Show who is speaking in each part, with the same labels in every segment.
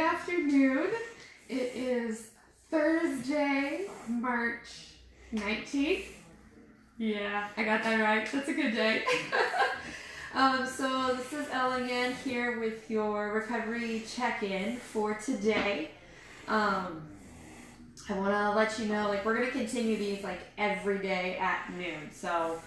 Speaker 1: afternoon. It is Thursday, March 19th. Yeah, I got that right. That's a good day. So this is Ellyn here with your recovery check-in for today. I want to let you know, we're going to continue these, every day at noon. So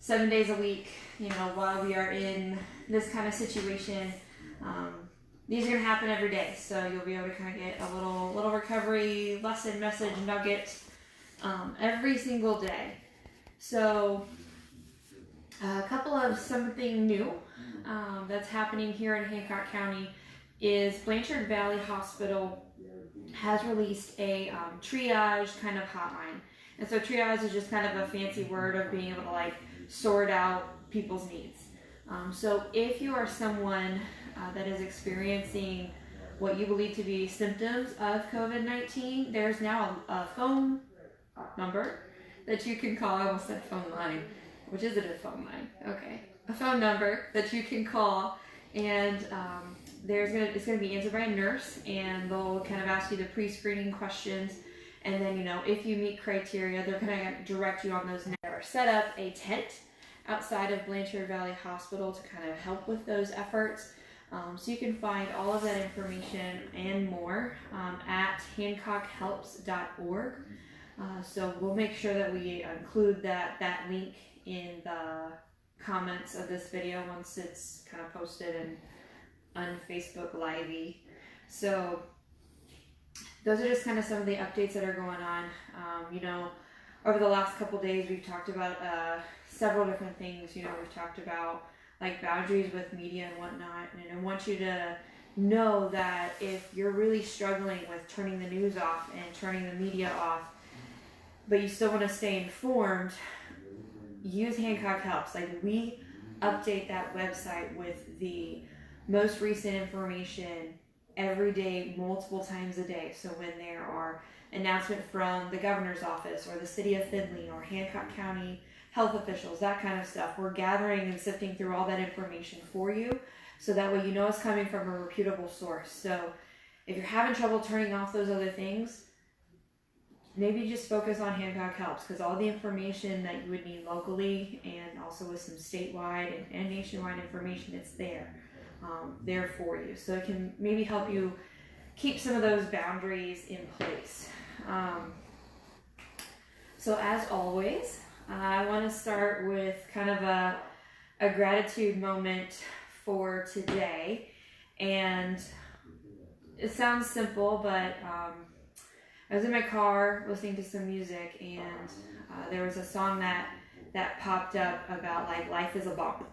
Speaker 1: 7 days a week, while we are in this kind of situation. These are going to happen every day, so you'll be able to kind of get a little recovery lesson, message, nugget every single day. So a couple of something new that's happening here in Hancock County is Blanchard Valley Hospital has released a triage kind of hotline. And so triage is just kind of a fancy word of being able to sort out people's needs. So if you are someone that is experiencing what you believe to be symptoms of COVID-19, there's now a phone number that you can call. I almost said phone line, which isn't a phone line. Okay, a phone number that you can call, and it's going to be answered by a nurse, and they'll kind of ask you the pre-screening questions, and then if you meet criteria, they're going to direct you on those. Or set up a tent outside of Blanchard Valley Hospital to kind of help with those efforts. So you can find all of that information and more at hancockhelps.org. So we'll make sure that we include that link in the comments of this video once it's kind of posted and on Facebook Live-y. So those are just kind of some of the updates that are going on. Over the last couple days, we've talked about several different things. We've talked about boundaries with media and whatnot. And I want you to know that if you're really struggling with turning the news off and turning the media off, but you still want to stay informed, use Hancock Helps. We update that website with the most recent information every day, multiple times a day. So when there are announcements from the governor's office or the city of Findlay or Hancock County health officials, that kind of stuff, we're gathering and sifting through all that information for you, so that way it's coming from a reputable source. So if you're having trouble turning off those other things, maybe just focus on Hancock Helps, because all the information that you would need locally and also with some statewide and nationwide information, it's there for you. So it can maybe help you keep some of those boundaries in place. So as always, I want to start with kind of a gratitude moment for today. And it sounds simple, but I was in my car listening to some music, and there was a song that popped up about life is a bomb,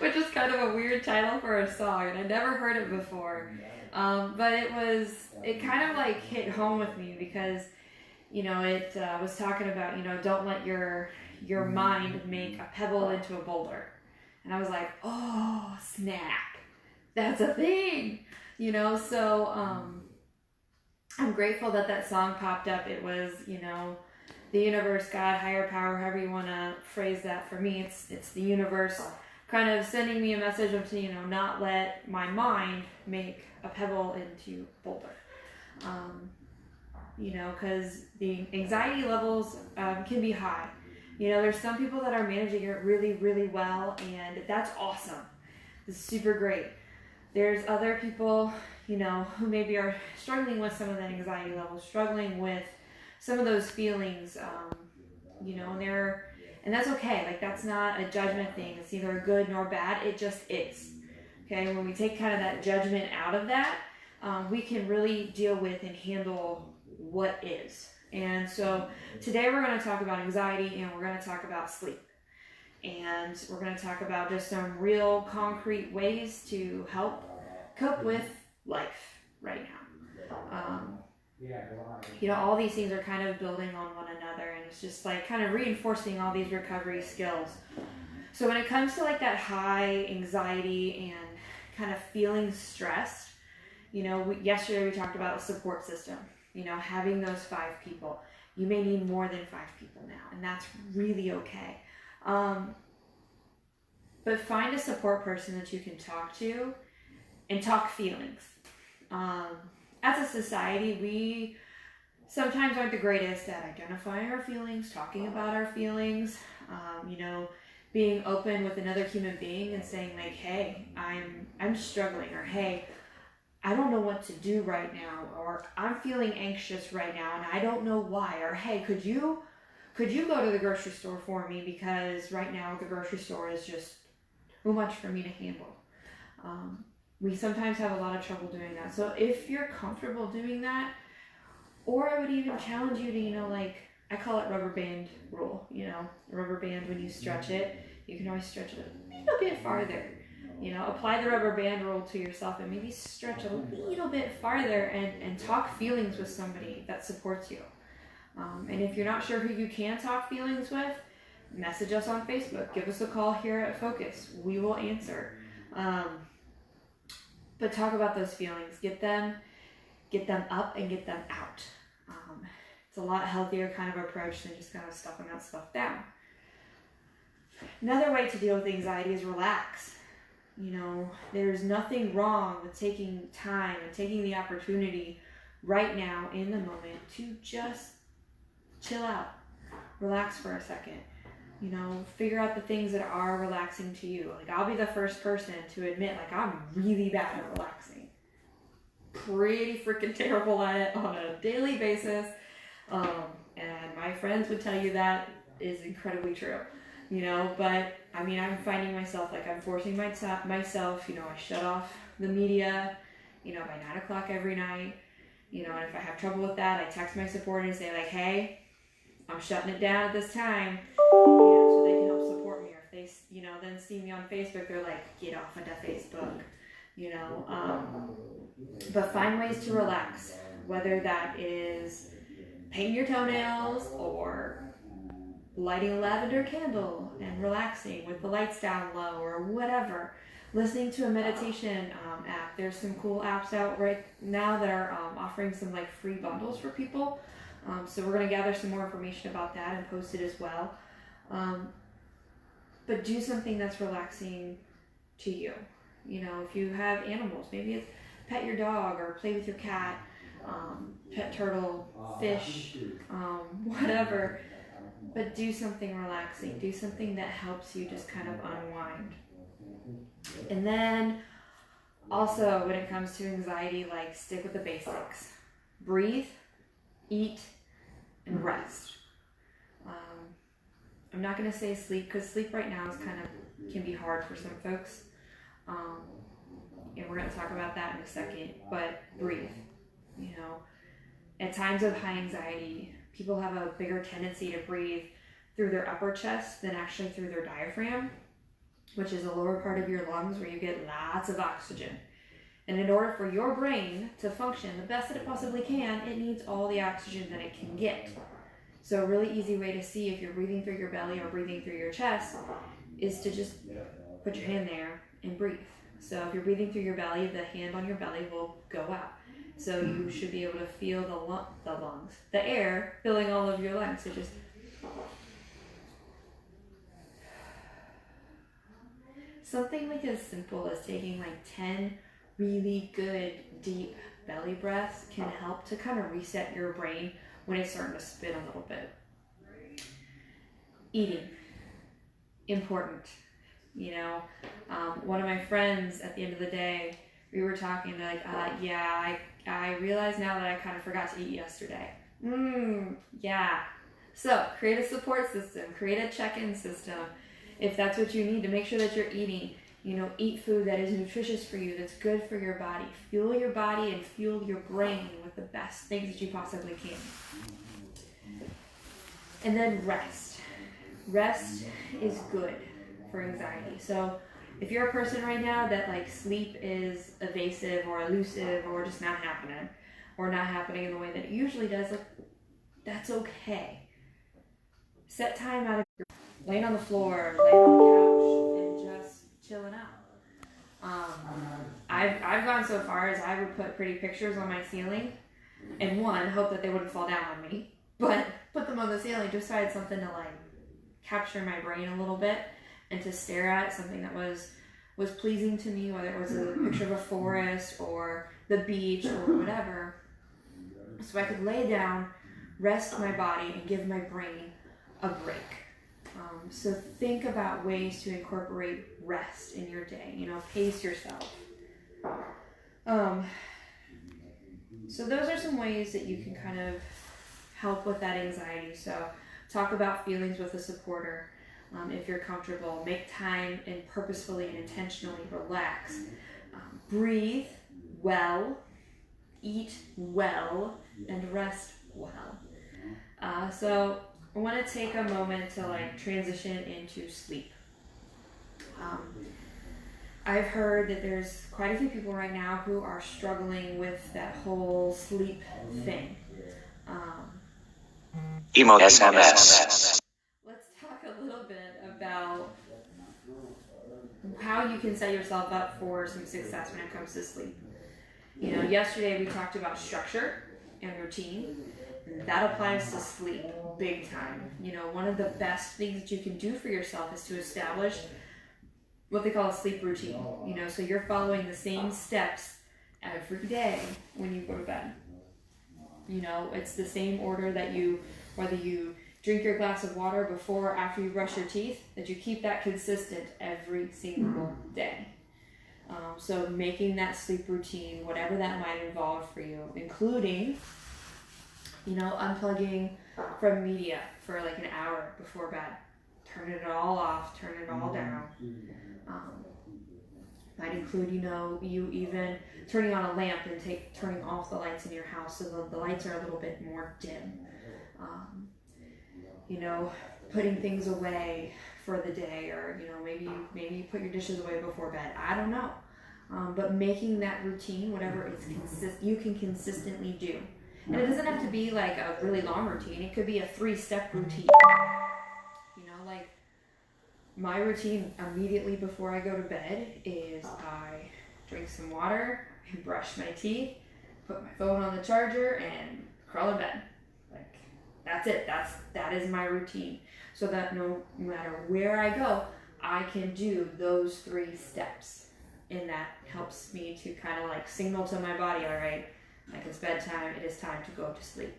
Speaker 1: which is kind of a weird title for a song, and I never heard it before. But it kind of hit home with me, because it was talking about don't let your mind make a pebble into a boulder. And I was like, oh snap, that's a thing. So I'm grateful that song popped up. It was the universe, God, higher power, however you want to phrase that. For me, it's the universe kind of sending me a message of to not let my mind make a pebble into boulder. Because the anxiety levels can be high. There's some people that are managing it really, really well, and that's awesome. It's super great. There's other people, who maybe are struggling with some of that anxiety levels, struggling with some of those feelings, and that's okay. That's not a judgment thing. It's neither good nor bad. It just is. Okay, when we take kind of that judgment out of that, we can really deal with and handle what is. And so today we're going to talk about anxiety, and we're going to talk about sleep. And we're going to talk about just some real concrete ways to help cope with life right now. All these things are kind of building on one another, and it's just kind of reinforcing all these recovery skills. So when it comes to that high anxiety and kind of feeling stressed, yesterday we talked about a support system, having those 5 people. You may need more than 5 people now, and that's really okay. But find a support person that you can talk to and talk feelings. As a society, we sometimes aren't the greatest at identifying our feelings, talking about our feelings, being open with another human being and saying like, hey, I'm struggling, or hey, I don't know what to do right now, or I'm feeling anxious right now and I don't know why, or hey, could you go to the grocery store for me, because right now the grocery store is just too much for me to handle. We sometimes have a lot of trouble doing that. So if you're comfortable doing that, or I would even challenge you to, I call it rubber band rule. A rubber band, when you stretch it, you can always stretch it a little bit farther. Apply the rubber band rule to yourself and maybe stretch a little bit farther and talk feelings with somebody that supports you. And if you're not sure who you can talk feelings with, message us on Facebook. Give us a call here at Focus. We will answer. But talk about those feelings. Get them up and get them out. It's a lot healthier kind of approach than just kind of stuffing that stuff down. Another way to deal with anxiety is relax. There's nothing wrong with taking time and taking the opportunity right now in the moment to just chill out, relax for a second. Figure out the things that are relaxing to you. I'll be the first person to admit, I'm really bad at relaxing. Pretty freaking terrible at it on a daily basis. And my friends would tell you that is incredibly true. But I'm finding myself, I'm forcing myself, I shut off the media, by 9 o'clock every night, and if I have trouble with that, I text my supporter and say hey, I'm shutting it down at this time, so they can help support me. Or if they, then see me on Facebook, they're get off of that Facebook, but find ways to relax, whether that is painting your toenails or lighting a lavender candle and relaxing with the lights down low, or whatever. Listening to a meditation app. There's some cool apps out right now that are offering some free bundles for people. So we're going to gather some more information about that and post it as well. But do something that's relaxing to you. If you have animals, maybe it's pet your dog or play with your cat, pet turtle, fish, whatever. But do something relaxing. Do something that helps you just kind of unwind. And then also when it comes to anxiety, stick with the basics. Breathe, eat, and rest. I'm not going to say sleep, because sleep right now can be hard for some folks. And we're going to talk about that in a second. But breathe. At times of high anxiety, people have a bigger tendency to breathe through their upper chest than actually through their diaphragm, which is the lower part of your lungs where you get lots of oxygen. And in order for your brain to function the best that it possibly can, it needs all the oxygen that it can get. So a really easy way to see if you're breathing through your belly or breathing through your chest is to just put your hand there and breathe. So if you're breathing through your belly, the hand on your belly will go out. So you should be able to feel the air filling all of your lungs. So just something as simple as taking 10 really good deep belly breaths can help to kind of reset your brain when it's starting to spin a little bit. Eating, important. One of my friends at the end of the day, we were talking, I realize now that I kind of forgot to eat yesterday. Yeah. So create a support system, create a check-in system if that's what you need to make sure that you're eating. Eat food that is nutritious for you, that's good for your body. Fuel your body and fuel your brain with the best things that you possibly can. And then rest. Rest is good for anxiety. So if you're a person right now that sleep is evasive or elusive or just not happening, or not happening in the way that it usually does, that's okay. Set time out of laying on the floor, laying on the couch, and just chilling out. I've gone so far as I would put pretty pictures on my ceiling, and hope that they wouldn't fall down on me, but put them on the ceiling just so I had something to capture my brain a little bit and to stare at, something that was pleasing to me, whether it was a picture of a forest or the beach or whatever, so I could lay down, rest my body, and give my brain a break. So think about ways to incorporate rest in your day. You know, pace yourself. So those are some ways that you can kind of help with that anxiety. So talk about feelings with a supporter. If you're comfortable, make time and purposefully and intentionally relax. Breathe well, eat well, and rest well. So I want to take a moment to like transition into sleep. I've heard that there's quite a few people right now who are struggling with that whole sleep thing.
Speaker 2: Emo SMS.
Speaker 1: Let's talk a little bit about how you can set yourself up for some success when it comes to sleep. You know, yesterday we talked about structure and routine. That applies to sleep big time. You know, one of the best things that you can do for yourself is to establish what they call a sleep routine. You know, so you're following the same steps every day when you go to bed. You know, it's the same order that whether you drink your glass of water before or after you brush your teeth, that you keep that consistent every single day. So making that sleep routine, whatever that might involve for you, including, you know, unplugging from media for like an hour before bed. Turn it all off, turn it all down. Might include, you know, you even turning on a lamp and turning off the lights in your house so the lights are a little bit more dim. You know, putting things away for the day, or, you know, maybe you put your dishes away before bed. I don't know. But making that routine, whatever you can consistently do. And it doesn't have to be like a really long routine. It could be a 3-step routine. You know, like my routine immediately before I go to bed is I drink some water, I brush my teeth, put my phone on the charger, and crawl in bed. Like, that's it. That is my routine. So that no matter where I go, I can do those 3 steps. And that helps me to kind of like signal to my body, all right, like it's bedtime, it is time to go to sleep.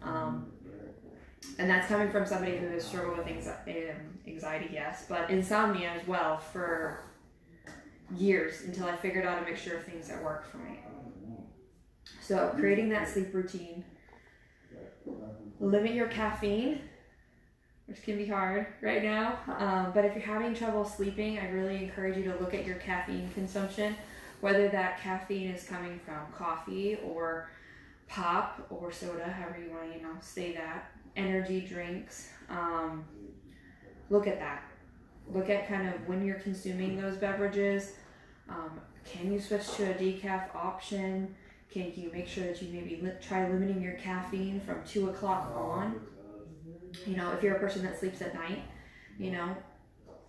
Speaker 1: And that's coming from somebody who has struggled with anxiety, yes, but insomnia as well for years, until I figured out a mixture of things that worked for me. So creating that sleep routine, limit your caffeine, which can be hard right now, but if you're having trouble sleeping, I really encourage you to look at your caffeine consumption, whether that caffeine is coming from coffee or pop or soda, however you want to, you know, say that, energy drinks. Look at that. Look at kind of when you're consuming those beverages. Can you switch to a decaf option? Can you make sure that you maybe try limiting your caffeine from 2 o'clock on? You know, if you're a person that sleeps at night, you know,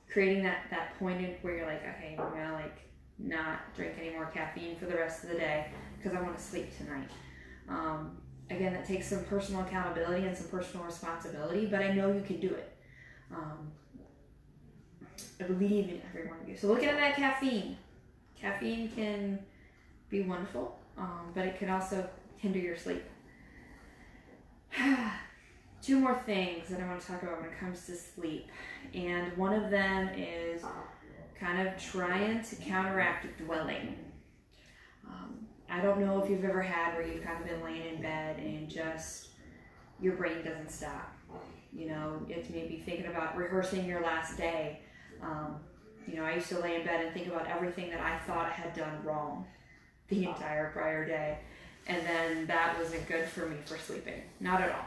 Speaker 1: creating that point where you're like, okay, I'm gonna like not drink any more caffeine for the rest of the day because I want to sleep tonight. Again, that takes some personal accountability and some personal responsibility, but I know you can do it. I believe in every one of you. So looking at that caffeine. Caffeine can be wonderful, but it can also hinder your sleep. 2 more things that I want to talk about when it comes to sleep. And one of them is kind of trying to counteract dwelling. I don't know if you've ever had where you've kind of been laying in bed and just your brain doesn't stop. You know, it's maybe thinking about rehearsing your last day. You know, I used to lay in bed and think about everything that I thought I had done wrong the entire prior day. And then that wasn't good for me for sleeping. Not at all.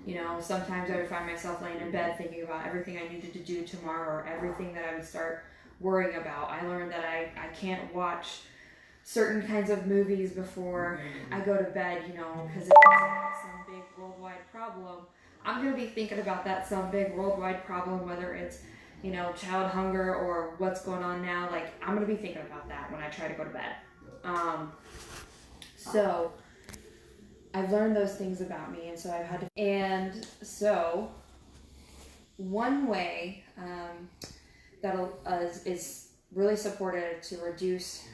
Speaker 1: You know, sometimes I would find myself laying in bed thinking about everything I needed to do tomorrow or everything that I would start worrying about. I learned that I can't watch certain kinds of movies before I go to bed, you know, because if it's some big worldwide problem, I'm going to be thinking about that some big worldwide problem, whether it's, you know, child hunger or what's going on now. Like, I'm going to be thinking about that when I try to go to bed. So I've learned those things about me, and so I've had to. And so one way that is really supportive to reduce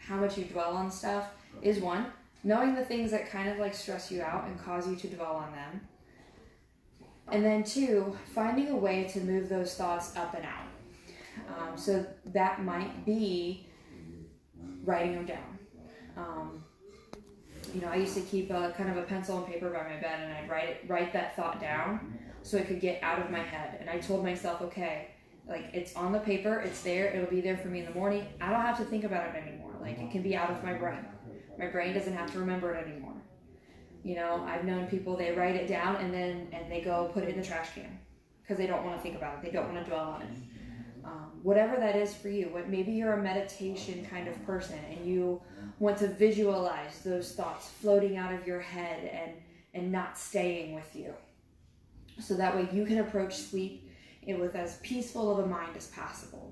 Speaker 1: how much you dwell on stuff is one, knowing the things that kind of like stress you out and cause you to dwell on them. And then two, finding a way to move those thoughts up and out. So that might be writing them down. I used to keep a kind of a pencil and paper by my bed, and I'd write that thought down so it could get out of my head. And I told myself, okay, like it's on the paper, it's there, it'll be there for me in the morning. I don't have to think about it anymore. Like it can be out of my brain. My brain doesn't have to remember it anymore. I've known people, they write it down and they go put it in the trash can because they don't want to think about it. They don't want to dwell on it. Whatever that is for you, maybe you're a meditation kind of person and you want to visualize those thoughts floating out of your head and not staying with you. So that way you can approach sleep with as peaceful of a mind as possible.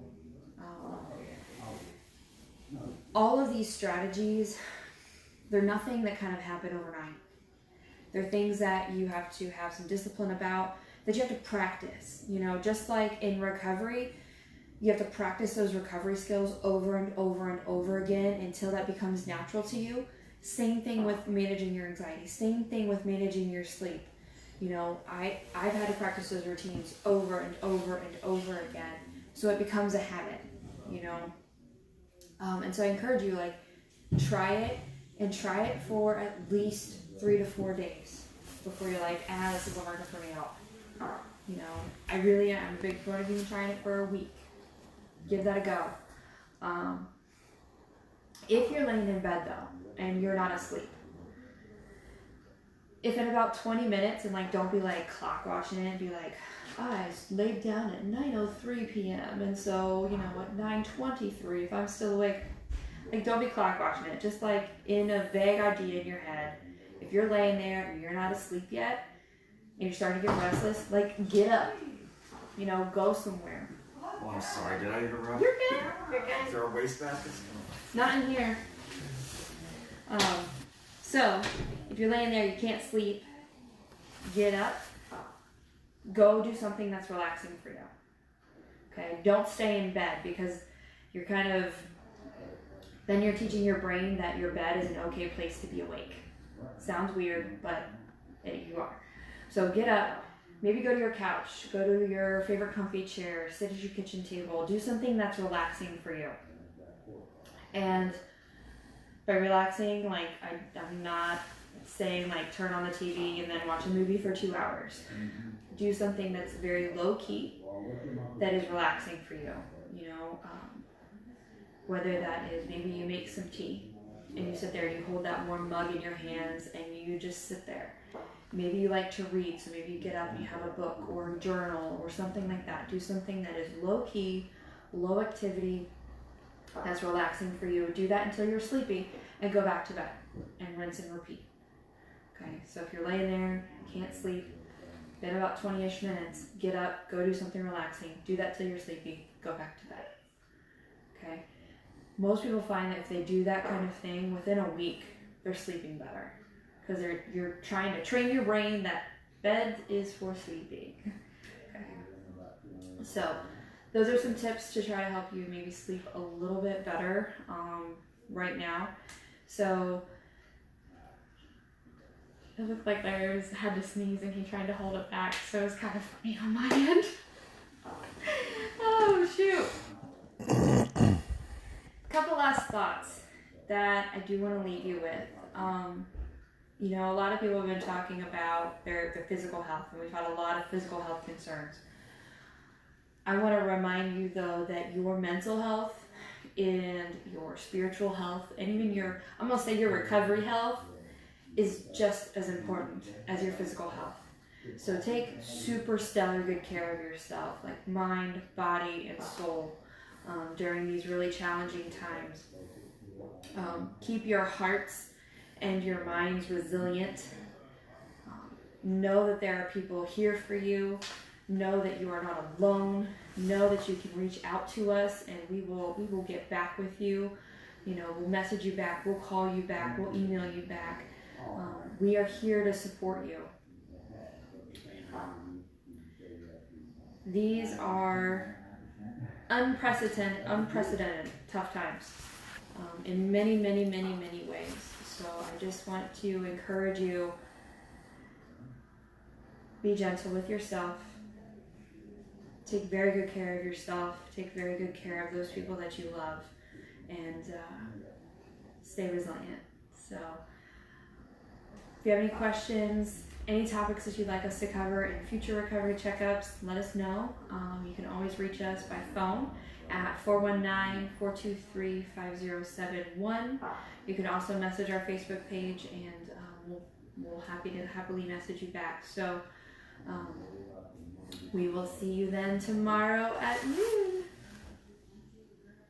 Speaker 1: All of these strategies, they're nothing that kind of happen overnight. They're things that you have to have some discipline about, that you have to practice. Just like in recovery, you have to practice those recovery skills over and over and over again until that becomes natural to you. Same thing with managing your anxiety. Same thing with managing your sleep. I've had to practice those routines over and over and over again so it becomes a habit, and so I encourage you, try it for at least 3 to 4 days before you're like, this isn't working for me at all. I really am a big fan of even trying it for a week. Give that a go. If you're laying in bed though, and you're not asleep, if in about 20 minutes, and don't be clock watching it and be like, I laid down at 9:03 p.m. and so, at 9:23, if I'm still awake, don't be clock watching it. Just in a vague idea in your head, if you're laying there and you're not asleep yet, and you're starting to get restless, get up, go somewhere.
Speaker 3: Oh, I'm sorry, did I interrupt?
Speaker 1: You're good.
Speaker 3: Is there a wastebasket?
Speaker 1: Not in here. So, if you're laying there, you can't sleep, get up, go do something that's relaxing for you. Okay, don't stay in bed because you're then you're teaching your brain that your bed is an okay place to be awake. Sounds weird, but you are. So get up, maybe go to your couch, go to your favorite comfy chair, sit at your kitchen table, do something that's relaxing for you. And by relaxing, I'm not saying turn on the TV and then watch a movie for 2 hours. Do something that's very low key, that is relaxing for you. Whether that is maybe you make some tea and you sit there and you hold that warm mug in your hands and you just sit there. Maybe you like to read, so maybe you get up and you have a book or a journal or something like that. Do something that is low key, low activity, that's relaxing for you. Do that until you're sleepy and go back to bed and rinse and repeat. Okay, so if you're laying there, can't sleep, been about 20-ish minutes, get up, go do something relaxing, do that till you're sleepy, go back to bed. Okay, most people find that if they do that kind of thing, within a week, they're sleeping better. Because you're trying to train your brain that bed is for sleeping. Okay. So those are some tips to try to help you maybe sleep a little bit better right now. So it looked like I had to sneeze and he tried to hold it back, so it was kind of funny on my end. Oh shoot. Couple last thoughts that I do want to leave you with. A lot of people have been talking about their physical health, and we've had a lot of physical health concerns. I want to remind you, though, that your mental health and your spiritual health, and even your recovery health, is just as important as your physical health. So take super stellar good care of yourself, mind, body, and soul, during these really challenging times. Keep your hearts and your minds resilient. Know that there are people here for you. Know that you are not alone. Know that you can reach out to us and we will get back with you. We'll message you back, we'll call you back, we'll email you back. We are here to support you. These are unprecedented tough times. in many, many, many, many ways. So I just want to encourage you, be gentle with yourself. Take very good care of yourself. Take very good care of those people that you love. And stay resilient. So if you have any questions, any topics that you'd like us to cover in future recovery checkups, let us know. You can always reach us by phone at 419-423-5071. You can also message our Facebook page, and we'll happily message you back. So we will see you then tomorrow at noon.